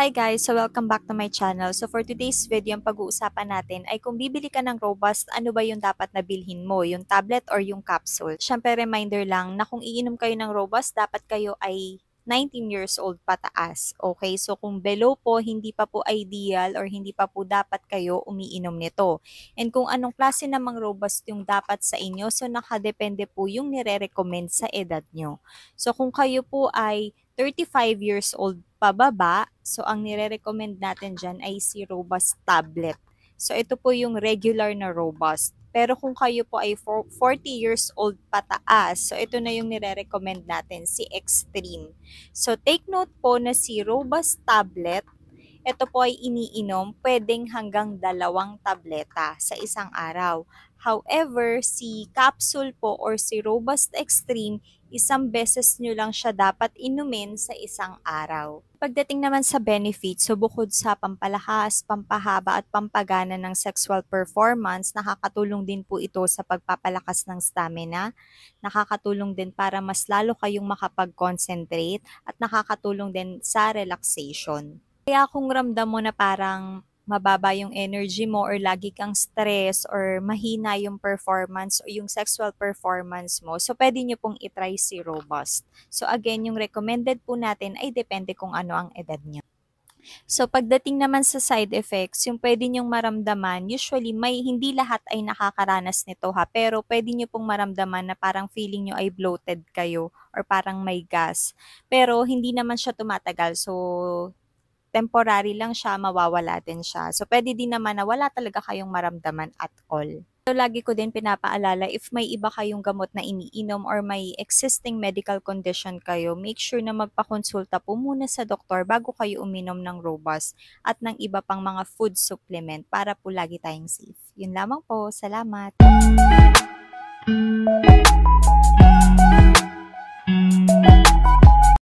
Hi guys! So welcome back to my channel. So for today's video, ang pag-uusapan natin ay kung bibili ka ng Robust, ano ba yung dapat na bilhin mo? Yung tablet or yung capsule? Siyempre reminder lang na kung iinom kayo ng Robust, dapat kayo ay 19 years old pataas. Okay? So kung below po, hindi pa po ideal or hindi pa po dapat kayo umiinom nito. And kung anong klase namang Robust yung dapat sa inyo, so nakadepende po yung nire-recommend sa edad nyo. So kung kayo po ay 35 years old pababa, so ang nire-recommend natin dyan ay si Robust Tablet. So ito po yung regular na Robust. Pero kung kayo po ay 40 years old pataas, so ito na yung nire-recommend natin, si Extreme. So take note po na si Robust Tablet, ito po ay iniinom pwedeng hanggang 2 tableta sa isang araw. However, si capsule po or si Robust Extreme, isang beses nyo lang siya dapat inumin sa isang araw. Pagdating naman sa benefits, so bukod sa pampalakas, pampahaba at pampagana ng sexual performance, nakakatulong din po ito sa pagpapalakas ng stamina, nakakatulong din para mas lalo kayong makapag-concentrate at nakakatulong din sa relaxation. Kaya kung ramdam mo na parang mababa yung energy mo or lagi kang stress or mahina yung performance o yung sexual performance mo, so pwede nyo pong itry si Robust. So again, yung recommended po natin ay depende kung ano ang edad nyo. So pagdating naman sa side effects, yung pwede nyong maramdaman, usually hindi lahat ay nakakaranas nito ha, pero pwede nyo pong maramdaman na parang feeling nyo ay bloated kayo or parang may gas. Pero hindi naman siya tumatagal, so temporary lang siya, mawawala din siya. So, pwede din naman na wala talaga kayong maramdaman at all. So, lagi ko din pinapaalala, if may iba kayong gamot na iniinom or may existing medical condition kayo, make sure na magpakonsulta po muna sa doktor bago kayo uminom ng Robust at ng iba pang mga food supplement para po lagi tayong safe. Yun lamang po. Salamat!